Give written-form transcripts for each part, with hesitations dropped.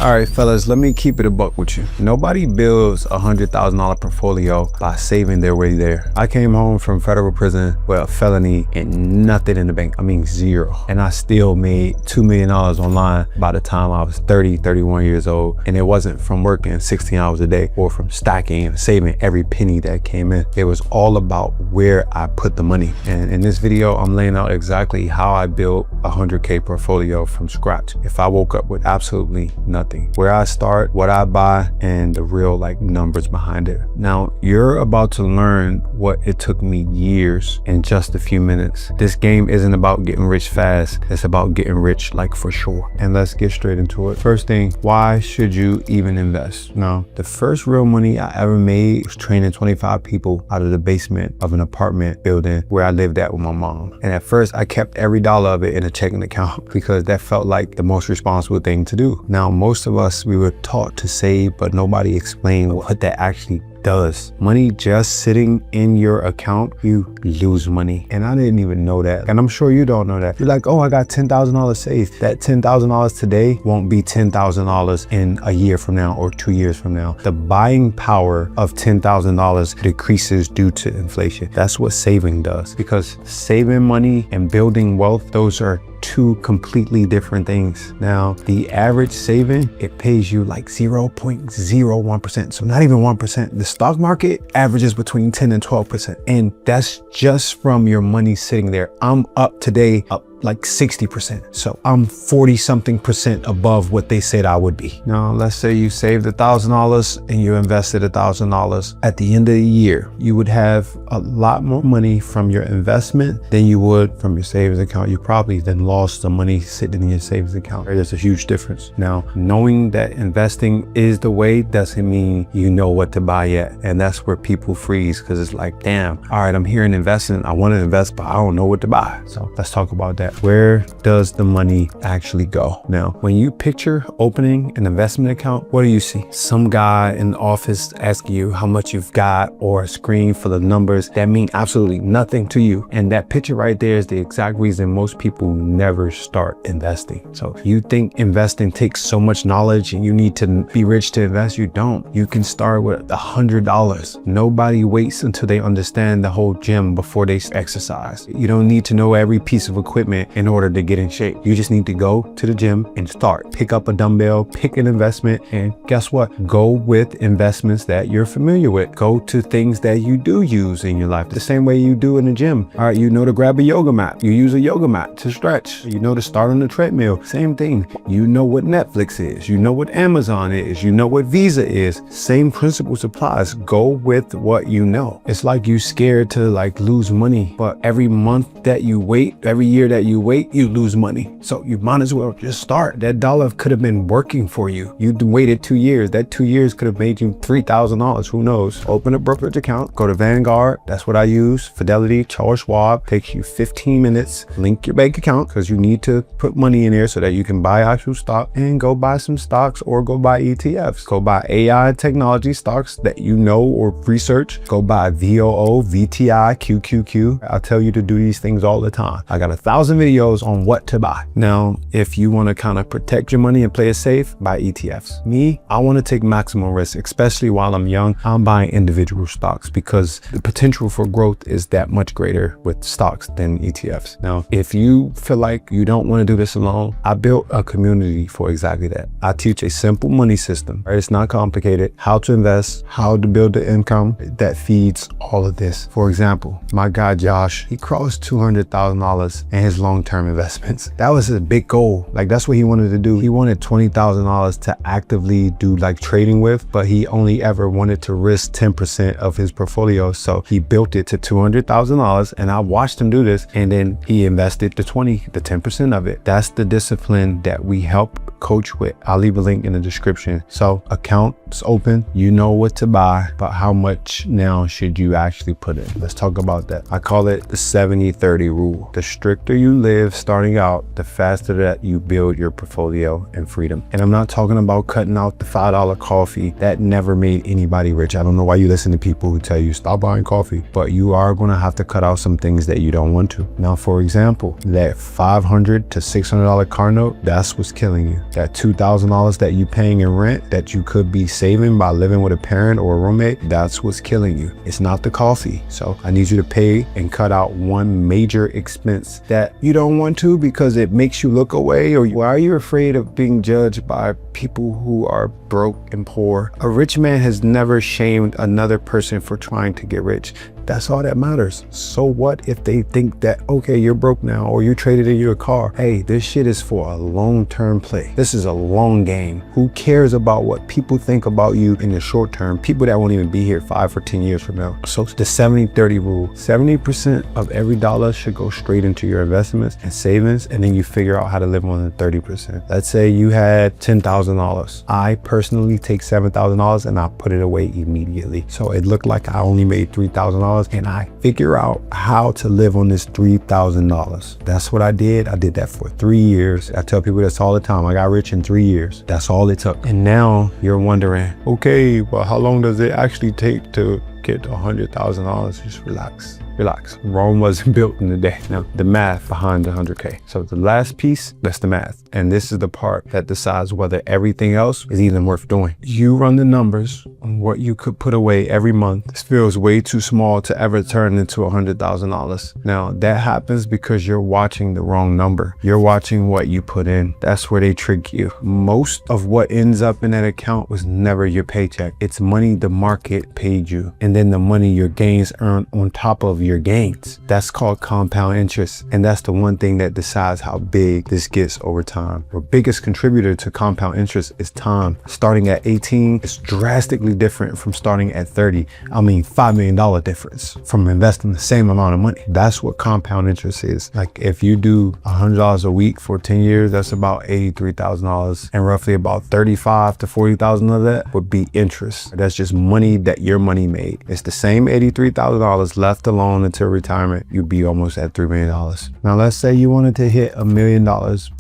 All right, fellas, let me keep it a buck with you. Nobody builds a $100,000 portfolio by saving their way there. I came home from federal prison with a felony and nothing in the bank. I mean, zero. And I still made $2 million online by the time I was 30, 31 years old. And it wasn't from working 16 hours a day or from stacking and saving every penny that came in. It was all about where I put the money. And in this video, I'm laying out exactly how I built a 100K portfolio from scratch. If I woke up with absolutely nothing, where I start, what I buy, and the real numbers behind it. Now, you're about to learn what it took me years in just a few minutes. This game isn't about getting rich fast. It's about getting rich for sure. And let's get straight into it. First thing, why should you even invest? Now, the first real money I ever made was training 25 people out of the basement of an apartment building where I lived at with my mom. And at first, I kept every dollar of it in a checking account because that felt like the most responsible thing to do. Now, most of us, we were taught to save, but nobody explained what that actually does. Money just sitting in your account, you lose money. And I didn't even know that. And I'm sure you don't know that. You're like, oh, I got $10,000 saved. That $10,000 today won't be $10,000 in a year from now or 2 years from now. The buying power of $10,000 decreases due to inflation. That's what saving does, because saving money and building wealth, those are two completely different things. Now, the average saving, it pays you 0.01%. So not even 1%. The stock market averages between 10 and 12%. And that's just from your money sitting there. I'm up today, up 60%. So I'm 40 something percent above what they said I would be. Now, let's say you saved $1,000 and you invested $1,000. At the end of the year, you would have a lot more money from your investment than you would from your savings account. You probably then lost the money sitting in your savings account. There's a huge difference. Now, knowing that investing is the way doesn't mean you know what to buy yet. And that's where people freeze, because it's like, damn, all right, I'm here in investing. I want to invest, but I don't know what to buy. So let's talk about that. Where does the money actually go? Now, when you picture opening an investment account, what do you see? Some guy in the office asking you how much you've got, or a screen full of numbers that mean absolutely nothing to you. And that picture right there is the exact reason most people never start investing. So you think investing takes so much knowledge and you need to be rich to invest? You don't. You can start with $100. Nobody waits until they understand the whole gym before they exercise. You don't need to know every piece of equipment in order to get in shape. You just need to go to the gym and start. Pick up a dumbbell, pick an investment, and guess what? Go with investments that you're familiar with. Go to things that you do use in your life, the same way you do in the gym. All right, you know to grab a yoga mat. You use a yoga mat to stretch. You know to start on the treadmill. Same thing. You know what Netflix is. You know what Amazon is. You know what Visa is. Same principles applies. Go with what you know. It's like you scared to lose money, but every month that you wait, every year that you wait, you lose money. So you might as well just start. That dollar could have been working for you. You waited 2 years. That 2 years could have made you $3,000. Who knows? Open a brokerage account, go to Vanguard. That's what I use. Fidelity, Charles Schwab. Takes you 15 minutes. Link your bank account, because you need to put money in there so that you can buy actual stock, and go buy some stocks or go buy ETFs. Go buy AI technology stocks that you know or research. Go buy VOO, VTI, QQQ. I tell you to do these things all the time. I got 1,000 videos on what to buy. Now, if you want to kind of protect your money and play it safe, buy ETFs. Me, I want to take maximum risk, especially while I'm young. I'm buying individual stocks because the potential for growth is that much greater with stocks than ETFs. Now, if you feel like you don't want to do this alone, I built a community for exactly that. I teach a simple money system. Right? It's not complicated. How to invest, how to build the income that feeds all of this. For example, my guy Josh, he crossed $200,000 in his long-term investments. That was a big goal. That's what he wanted to do. He wanted $20,000 to actively do trading with, but he only ever wanted to risk 10% of his portfolio. So he built it to $200,000, and I watched him do this, and then he invested the 10% of it. That's the discipline that we help coach with. I'll leave a link in the description. So accounts open, you know what to buy, but how much now should you actually put in? Let's talk about that. I call it the 70-30 rule. The stricter you you live starting out, the faster that you build your portfolio and freedom. And I'm not talking about cutting out the $5 coffee. That never made anybody rich. I don't know why you listen to people who tell you stop buying coffee, but you are going to have to cut out some things that you don't want to. Now, for example, that $500 to $600 car note, that's what's killing you. That $2,000 that you paying in rent that you could be saving by living with a parent or a roommate, that's what's killing you. It's not the coffee. So I need you to pay and cut out one major expense that you don't want to because it makes you look away. Or why are you afraid of being judged by people who are broke and poor? A rich man has never shamed another person for trying to get rich. That's all that matters. So what if they think that, okay, you're broke now or you traded in your car? Hey, this shit is for a long-term play. This is a long game. Who cares about what people think about you in the short term? People that won't even be here 5 or 10 years from now. So the 70-30 rule, 70% of every dollar should go straight into your investments and savings, and then you figure out how to live on the 30%. Let's say you had $10,000. I personally take $7,000 and I put it away immediately. So it looked like I only made $3,000. And I figure out how to live on this $3,000. That's what I did. I did that for 3 years. I tell people this all the time. I got rich in 3 years. That's all it took. And now you're wondering, okay, well, how long does it actually take to get to $100,000? Just relax. Relax. Rome wasn't built in a day. Now, the math behind the 100K. So the last piece, that's the math. And this is the part that decides whether everything else is even worth doing. You run the numbers on what you could put away every month. This feels way too small to ever turn into $100,000. Now, that happens because you're watching the wrong number. You're watching what you put in. That's where they trick you. Most of what ends up in that account was never your paycheck. It's money the market paid you, and then the money your gains earned on top of your gains. That's called compound interest. And that's the one thing that decides how big this gets over time. The biggest contributor to compound interest is time. Starting at 18 is drastically different from starting at 30. I mean, $5 million difference from investing the same amount of money. That's what compound interest is. Like if you do $100 a week for 10 years, that's about $83,000, and roughly about $35,000 to $40,000 of that would be interest. That's just money that your money made. It's the same $83,000 left alone until retirement. You'd be almost at $3 million. Now, let's say you wanted to hit $1 million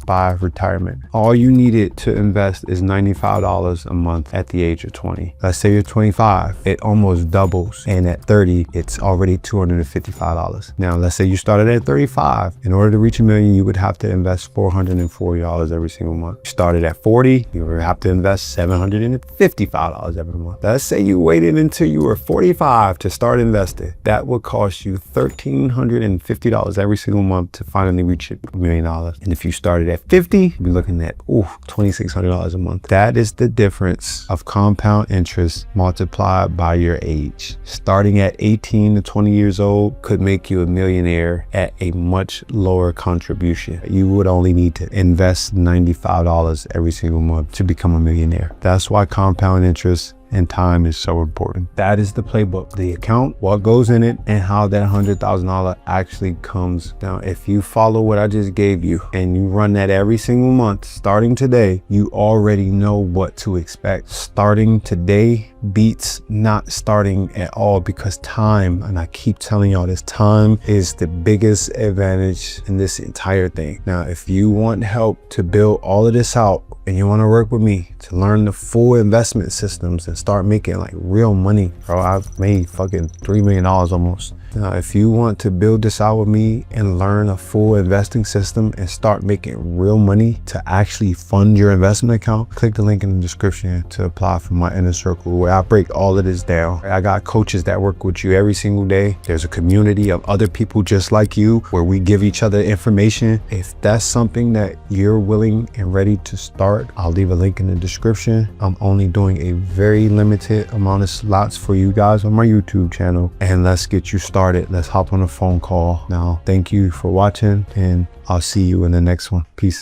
by retirement. All you needed to invest is $95 a month at the age of 20. Let's say you're 25, it almost doubles. And at 30, it's already $255. Now, let's say you started at 35. In order to reach $1 million, you would have to invest $440 every single month. You started at 40, you would have to invest $755 every month. Let's say you waited until you were 45 to start investing. That would cost you $1,350 every single month to finally reach $1 million. And if you started at 50, you'd be looking at $2,600 a month. That is the difference of compound interest multiplied by your age. Starting at 18 to 20 years old could make you a millionaire at a much lower contribution. You would only need to invest $95 every single month to become a millionaire. That's why compound interest and time is so important. That is the playbook, the account, what goes in it, and how that $100,000 actually comes down. If you follow what I just gave you and you run that every single month, starting today, you already know what to expect. Starting today beats not starting at all, because time, and I keep telling y'all this, time is the biggest advantage in this entire thing. Now, if you want help to build all of this out, and you want to work with me to learn the full investment systems and start making like real money, bro, I've made fucking $3 million almost. Now, if you want to build this out with me and learn a full investing system and start making real money to actually fund your investment account, click the link in the description to apply for my inner circle, where I break all of this down. I got coaches that work with you every single day. There's a community of other people just like you where we give each other information. If that's something that you're willing and ready to start, I'll leave a link in the description. I'm only doing a very limited amount of slots for you guys on my YouTube channel, and let's get you started. Let's hop on a phone call now. Thank you for watching, and I'll see you in the next one. Peace.